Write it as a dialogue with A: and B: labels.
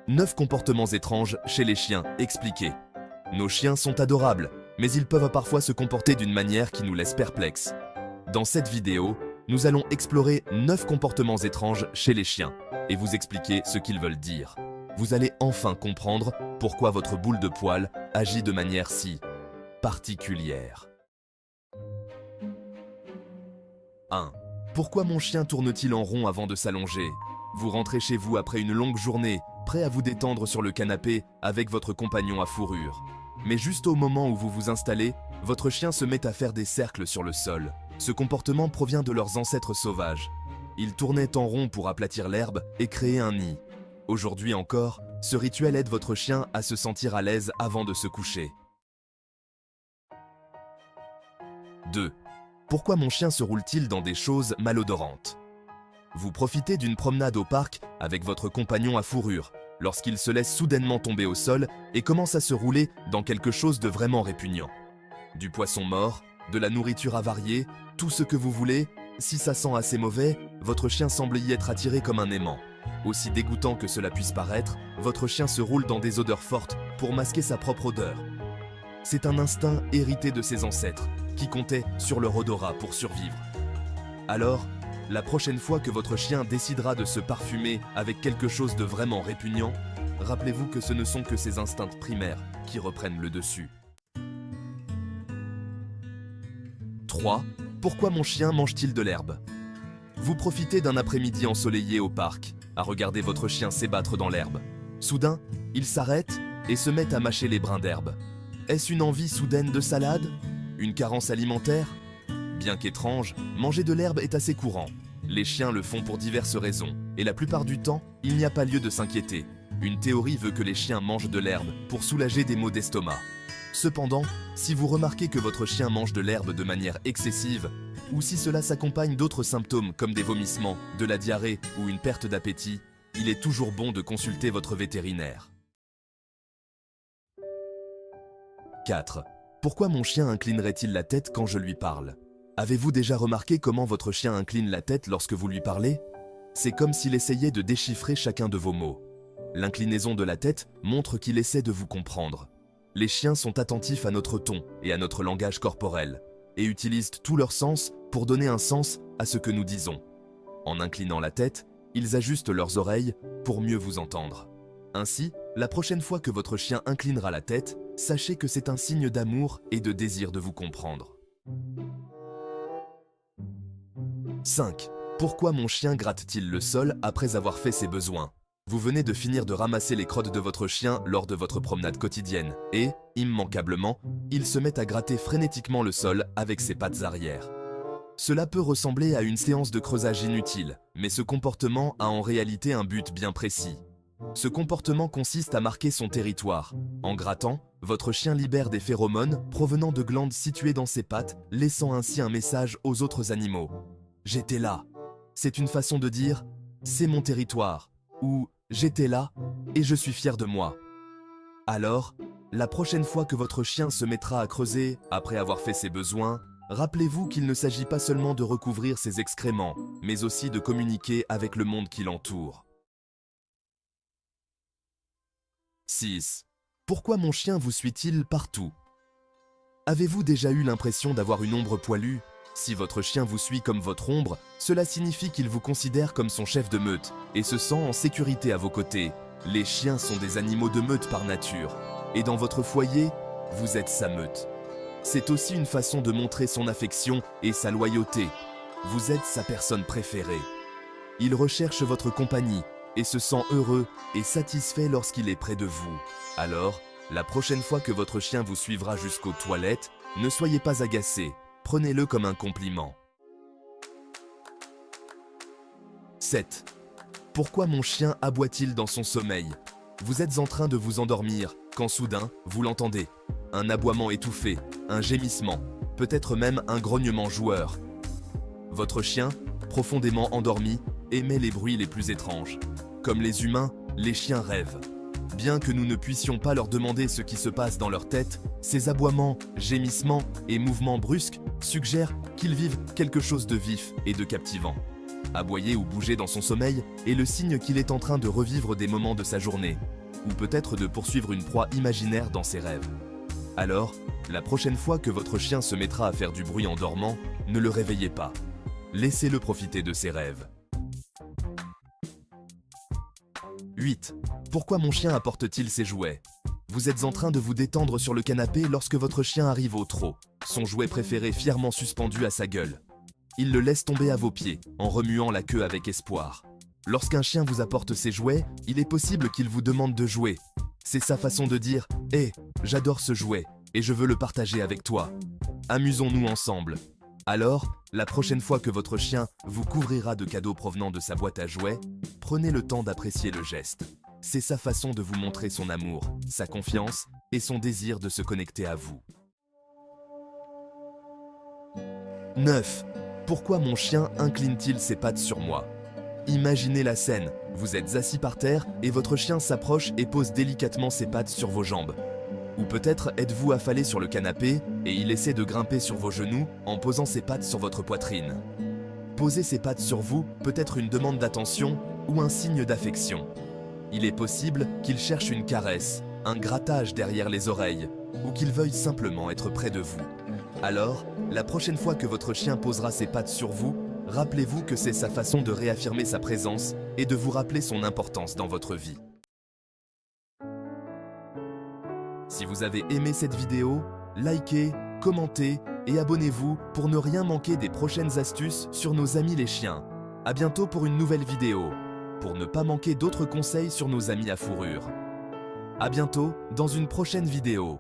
A: 9 comportements étranges chez les chiens expliqués. Nos chiens sont adorables, mais ils peuvent parfois se comporter d'une manière qui nous laisse perplexes. Dans cette vidéo, nous allons explorer 9 comportements étranges chez les chiens et vous expliquer ce qu'ils veulent dire. Vous allez enfin comprendre pourquoi votre boule de poil agit de manière si particulière. 1. Pourquoi mon chien tourne-t-il en rond avant de s'allonger? Vous rentrez chez vous après une longue journée, prêt à vous détendre sur le canapé avec votre compagnon à fourrure. Mais juste au moment où vous vous installez, votre chien se met à faire des cercles sur le sol. Ce comportement provient de leurs ancêtres sauvages. Ils tournaient en rond pour aplatir l'herbe et créer un nid. Aujourd'hui encore, ce rituel aide votre chien à se sentir à l'aise avant de se coucher. 2. Pourquoi mon chien se roule-t-il dans des choses malodorantes? Vous profitez d'une promenade au parc avec votre compagnon à fourrure, lorsqu'il se laisse soudainement tomber au sol et commence à se rouler dans quelque chose de vraiment répugnant. Du poisson mort, de la nourriture avariée, tout ce que vous voulez, si ça sent assez mauvais, votre chien semble y être attiré comme un aimant. Aussi dégoûtant que cela puisse paraître, votre chien se roule dans des odeurs fortes pour masquer sa propre odeur. C'est un instinct hérité de ses ancêtres, qui comptaient sur leur odorat pour survivre. Alors, la prochaine fois que votre chien décidera de se parfumer avec quelque chose de vraiment répugnant, rappelez-vous que ce ne sont que ses instincts primaires qui reprennent le dessus. 3. Pourquoi mon chien mange-t-il de l'herbe? Vous profitez d'un après-midi ensoleillé au parc, à regarder votre chien s'ébattre dans l'herbe. Soudain, il s'arrête et se met à mâcher les brins d'herbe. Est-ce une envie soudaine de salade? Une carence alimentaire? Bien qu'étrange, manger de l'herbe est assez courant. Les chiens le font pour diverses raisons, et la plupart du temps, il n'y a pas lieu de s'inquiéter. Une théorie veut que les chiens mangent de l'herbe pour soulager des maux d'estomac. Cependant, si vous remarquez que votre chien mange de l'herbe de manière excessive, ou si cela s'accompagne d'autres symptômes comme des vomissements, de la diarrhée ou une perte d'appétit, il est toujours bon de consulter votre vétérinaire. 4. Pourquoi mon chien inclinerait-il la tête quand je lui parle? Avez-vous déjà remarqué comment votre chien incline la tête lorsque vous lui parlez? C'est comme s'il essayait de déchiffrer chacun de vos mots. L'inclinaison de la tête montre qu'il essaie de vous comprendre. Les chiens sont attentifs à notre ton et à notre langage corporel, et utilisent tous leurs sens pour donner un sens à ce que nous disons. En inclinant la tête, ils ajustent leurs oreilles pour mieux vous entendre. Ainsi, la prochaine fois que votre chien inclinera la tête, sachez que c'est un signe d'amour et de désir de vous comprendre. 5. Pourquoi mon chien gratte-t-il le sol après avoir fait ses besoins? Vous venez de finir de ramasser les crottes de votre chien lors de votre promenade quotidienne et, immanquablement, il se met à gratter frénétiquement le sol avec ses pattes arrière. Cela peut ressembler à une séance de creusage inutile, mais ce comportement a en réalité un but bien précis. Ce comportement consiste à marquer son territoire. En grattant, votre chien libère des phéromones provenant de glandes situées dans ses pattes, laissant ainsi un message aux autres animaux. « J'étais là ». C'est une façon de dire « c'est mon territoire » ou « j'étais là et je suis fier de moi ». Alors, la prochaine fois que votre chien se mettra à creuser après avoir fait ses besoins, rappelez-vous qu'il ne s'agit pas seulement de recouvrir ses excréments, mais aussi de communiquer avec le monde qui l'entoure. 6. Pourquoi mon chien vous suit-il partout? Avez-vous déjà eu l'impression d'avoir une ombre poilue? Si votre chien vous suit comme votre ombre, cela signifie qu'il vous considère comme son chef de meute et se sent en sécurité à vos côtés. Les chiens sont des animaux de meute par nature, et dans votre foyer, vous êtes sa meute. C'est aussi une façon de montrer son affection et sa loyauté. Vous êtes sa personne préférée. Il recherche votre compagnie et se sent heureux et satisfait lorsqu'il est près de vous. Alors, la prochaine fois que votre chien vous suivra jusqu'aux toilettes, ne soyez pas agacé. Prenez-le comme un compliment. 7. Pourquoi mon chien aboie-t-il dans son sommeil? Vous êtes en train de vous endormir quand soudain, vous l'entendez. Un aboiement étouffé, un gémissement, peut-être même un grognement joueur. Votre chien, profondément endormi, émet les bruits les plus étranges. Comme les humains, les chiens rêvent. Bien que nous ne puissions pas leur demander ce qui se passe dans leur tête, ces aboiements, gémissements et mouvements brusques suggèrent qu'ils vivent quelque chose de vif et de captivant. Aboyer ou bouger dans son sommeil est le signe qu'il est en train de revivre des moments de sa journée, ou peut-être de poursuivre une proie imaginaire dans ses rêves. Alors, la prochaine fois que votre chien se mettra à faire du bruit en dormant, ne le réveillez pas. Laissez-le profiter de ses rêves. 8. Pourquoi mon chien apporte-t-il ses jouets? Vous êtes en train de vous détendre sur le canapé lorsque votre chien arrive au trot, son jouet préféré fièrement suspendu à sa gueule. Il le laisse tomber à vos pieds, en remuant la queue avec espoir. Lorsqu'un chien vous apporte ses jouets, il est possible qu'il vous demande de jouer. C'est sa façon de dire « Hé, j'adore ce jouet, et je veux le partager avec toi. Amusons-nous ensemble ». Alors, la prochaine fois que votre chien vous couvrira de cadeaux provenant de sa boîte à jouets, prenez le temps d'apprécier le geste. C'est sa façon de vous montrer son amour, sa confiance et son désir de se connecter à vous. 9. Pourquoi mon chien incline-t-il ses pattes sur moi? Imaginez la scène, vous êtes assis par terre et votre chien s'approche et pose délicatement ses pattes sur vos jambes. Ou peut-être êtes-vous affalé sur le canapé et il essaie de grimper sur vos genoux en posant ses pattes sur votre poitrine. Poser ses pattes sur vous peut être une demande d'attention ou un signe d'affection. Il est possible qu'il cherche une caresse, un grattage derrière les oreilles ou qu'il veuille simplement être près de vous. Alors, la prochaine fois que votre chien posera ses pattes sur vous, rappelez-vous que c'est sa façon de réaffirmer sa présence et de vous rappeler son importance dans votre vie. Si vous avez aimé cette vidéo, likez, commentez et abonnez-vous pour ne rien manquer des prochaines astuces sur nos amis les chiens. À bientôt pour une nouvelle vidéo, pour ne pas manquer d'autres conseils sur nos amis à fourrure. À bientôt dans une prochaine vidéo.